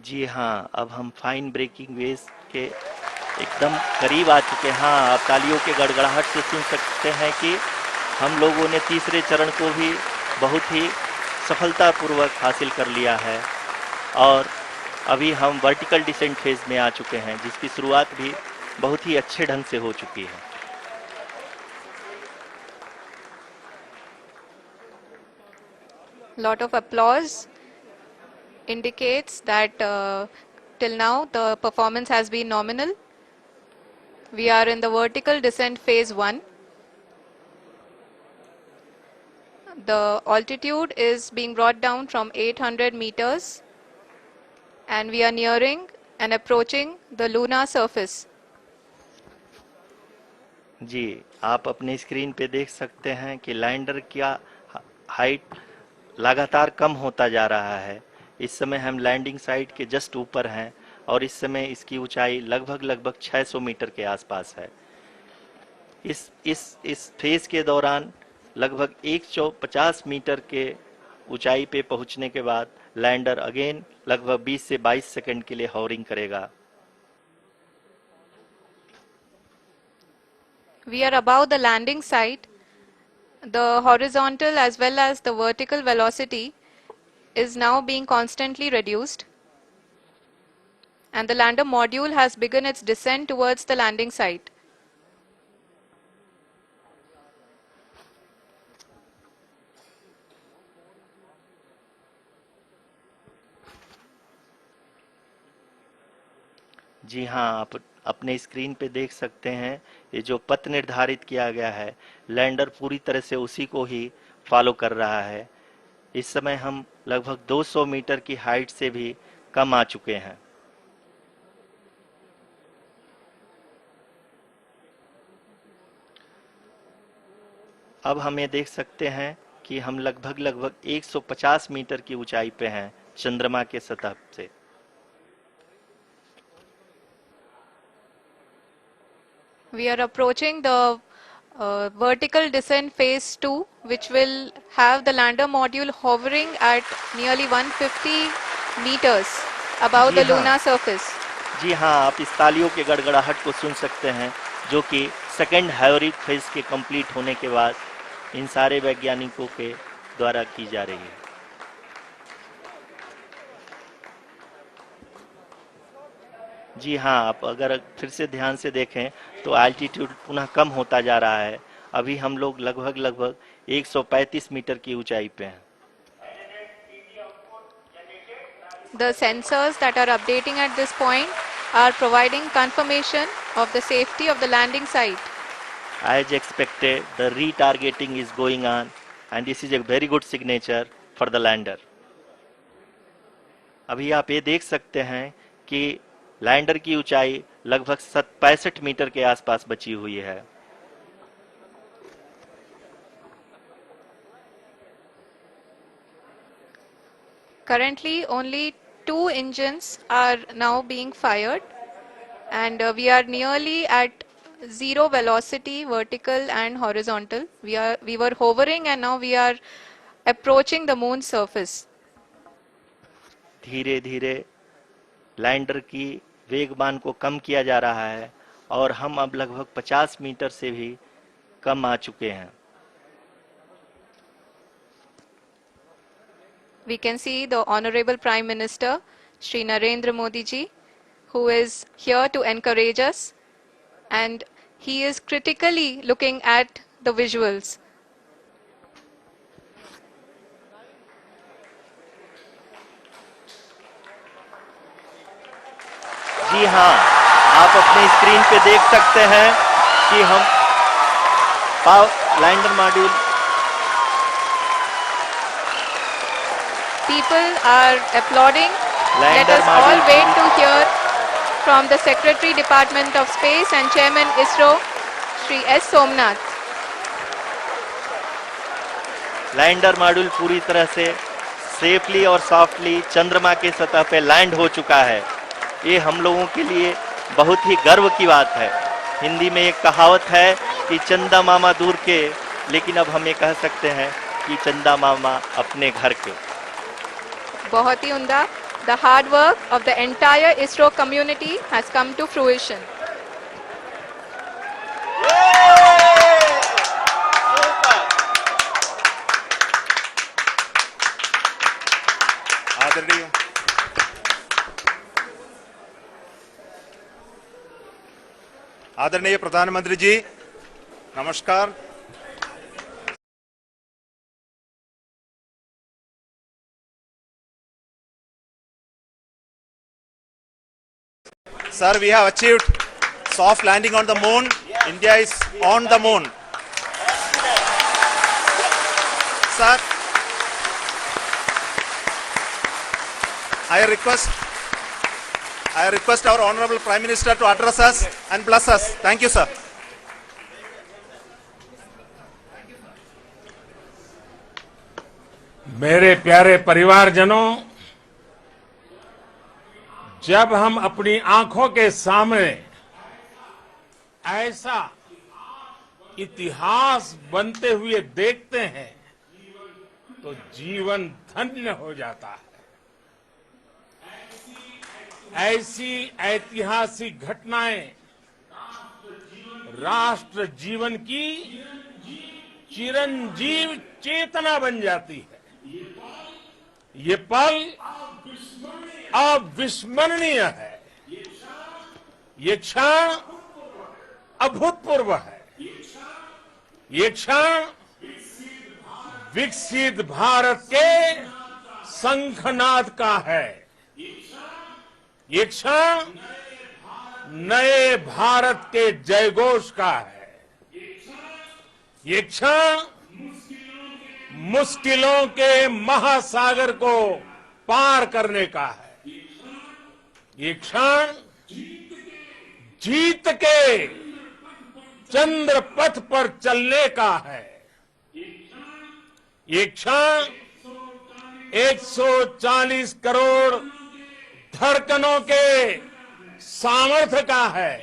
जी हाँ, अब हम फाइन ब्रेकिंग वेव्स के एकदम करीब आ चुके हैं। हाँ, आप तालियों के गड़गड़ाहट से सुन सकते हैं कि हम लोगों ने तीसरे चरण को भी बहुत ही सफलतापूर्वक हासिल कर लिया है और अभी हम वर्टिकल डिसेंट फेज में आ चुके हैं, जिसकी शुरुआत भी बहुत ही अच्छे ढंग से हो चुकी है। Lot of applause indicates that till now the performance has been nominal. We are in the vertical descent phase 1. The altitude is being brought down from 800 meters and we are nearing and approaching the lunar surface. जी, आप अपने screen पे देख सकते हैं कि lander का height लगातार कम होता जा रहा है। इस समय हम लैंडिंग साइट के जस्ट ऊपर हैं और इस समय इसकी ऊंचाई लगभग 600 मीटर के आसपास है। इस फेज के दौरान लगभग 150 मीटर के ऊंचाई पे पहुंचने के बाद लैंडर अगेन लगभग 20 से 22 सेकंड के लिए हॉवरिंग करेगा। We are above the landing site. The horizontal as well as the vertical velocity is now being constantly reduced and the lander module has begun its descent towards the landing site. जी हाँ, आप अपने screen पे देख सकते हैं ये जो पथ निर्धारित किया गया है, लैंडर पूरी तरह से उसी को ही फॉलो कर रहा है। इस समय हम लगभग 200 मीटर की हाइट से भी कम आ चुके हैं। अब हम ये देख सकते हैं कि हम लगभग 150 मीटर की ऊंचाई पे हैं चंद्रमा के सतह से। We are approaching the vertical descent phase 2, which will have the lander module hovering at nearly 150 meters above ji the हाँ, lunar surface. जी हाँ, आप इस तालियों के गड़गड़ाहट को सुन सकते हैं, जो कि सेकंड हाइवरिक फेज के कंप्लीट होने के बाद इन सारे वैज्ञानिकों के द्वारा की जा रही है। जी हाँ, आप अगर फिर से ध्यान से देखें तो एल्टीट्यूड पुनः कम होता जा रहा है। अभी हम लोग लगभग 135 मीटर की ऊंचाई पे हैं। The sensors that are updating at this point are providing confirmation of the safety of the landing site. As expected, the retargeting is going on and this is a very good signature for the lander. अभी आप ये देख सकते हैं कि lander की ऊंचाई लगभग 65 मीटर के आसपास बची हुई है। Currently, only 2 engines are now being fired, and we are nearly at zero velocity, vertical and horizontal. We were hovering, and now we are approaching the moon's surface. धीरे धीरे लैंडर की वेगमान को कम किया जा रहा है और हम अब लगभग 50 मीटर से भी कम आ चुके हैं। We can see the Honorable Prime Minister, Shri Narendra Modi ji, who is here to encourage us, and he is critically looking at the visuals. जी हाँ, आप अपने स्क्रीन पे देख सकते हैं कि हम lander module People are applauding. Let lander us all module wait to hear from the Secretary Department of Space and Chairman ISRO, Shri S. Somnath. Lander module पूरी तरह से सेफली और सॉफ्टली चंद्रमा के सतह पे लैंड हो चुका है। ये हम लोगों के लिए बहुत ही गर्व की बात है। हिंदी में एक कहावत है कि चंदा मामा दूर के, लेकिन अब हम ये कह सकते हैं कि चंदा मामा अपने घर के। बहुत ही उम्दा। the hard work of the entire ISRO community has come to fruition. आदरणीय आदरणीय प्रधानमंत्री जी, नमस्कार। Sir, we have achieved soft landing on the moon. India is on the moon. Sir, I request our Honorable Prime Minister to address us and bless us. Thank you, sir. मेरे प्यारे परिवारजनों, जब हम अपनी आंखों के सामने ऐसा इतिहास बनते हुए देखते हैं तो जीवन धन्य हो जाता है। ऐसी ऐतिहासिक घटनाएं राष्ट्र जीवन की चिरंजीव चेतना बन जाती है। ये पल अविस्मरणीय है। ये क्षण अभूतपूर्व है। ये क्षण विकसित भारत के शंखनाद का है। ये क्षण नए भारत के जयघोष का है। ये क्षण मुश्किलों के महासागर को पार करने का है। ये क्षण जीत के चंद्र पथ पर चलने का है। ये क्षण 140 करोड़ धड़कनों के सामर्थ्य का है।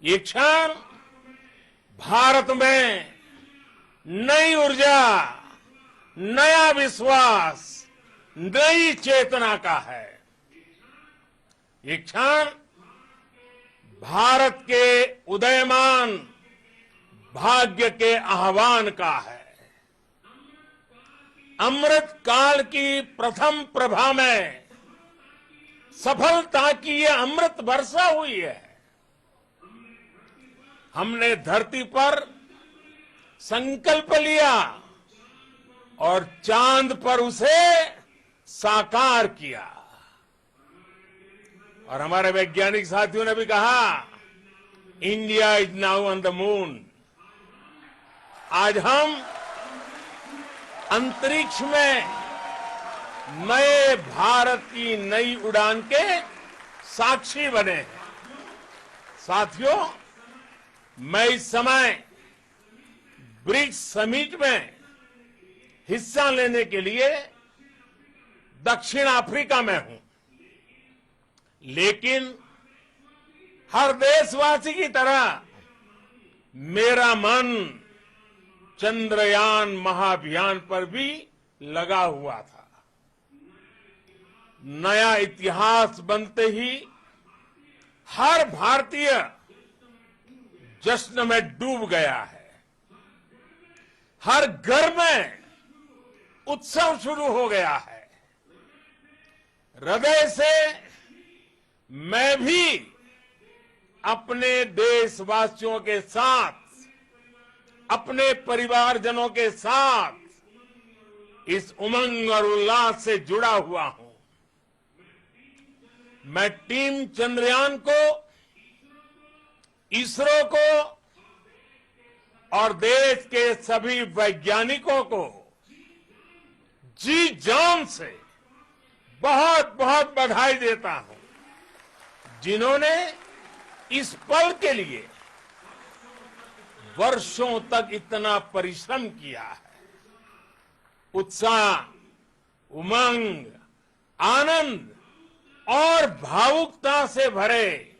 ये क्षण भारत में नई ऊर्जा, नया विश्वास, नई चेतना का है। ये क्षण भारत के उदयमान भाग्य के आह्वान का है। अमृत काल की प्रथम प्रभा में सफलता की ये अमृत वर्षा हुई है। हमने धरती पर संकल्प लिया और चांद पर उसे साकार किया। और हमारे वैज्ञानिक साथियों ने भी कहा, India is now on the moon. आज हम अंतरिक्ष में नए भारत की नई उड़ान के साक्षी बने हैं। साथियों, मैं इस समय ब्रिक्स समिट में हिस्सा लेने के लिए दक्षिण अफ्रीका में हूं, लेकिन हर देशवासी की तरह मेरा मन चंद्रयान महाअभियान पर भी लगा हुआ था। नया इतिहास बनते ही हर भारतीय जश्न में डूब गया है। हर घर में उत्सव शुरू हो गया है। हृदय से मैं भी अपने देशवासियों के साथ, अपने परिवारजनों के साथ इस उमंग और उल्लास से जुड़ा हुआ हूं। मैं टीम चंद्रयान को, इसरो को और देश के सभी वैज्ञानिकों को जी जान से बहुत बहुत बधाई देता हूं, जिन्होंने इस पल के लिए वर्षों तक इतना परिश्रम किया है। उत्साह, उमंग, आनंद और भावुकता से भरे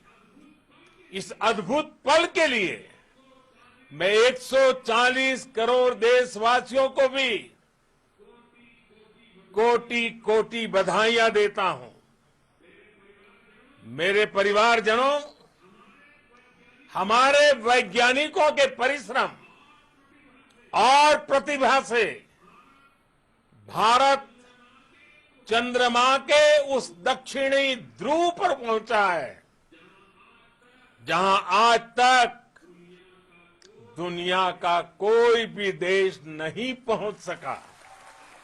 इस अद्भुत पल के लिए मैं 140 करोड़ देशवासियों को भी कोटि कोटि बधाइयां देता हूं। मेरे परिवारजनों, हमारे वैज्ञानिकों के परिश्रम और प्रतिभा से भारत चंद्रमा के उस दक्षिणी ध्रुव पर पहुंचा है जहां आज तक दुनिया का कोई भी देश नहीं पहुंच सका।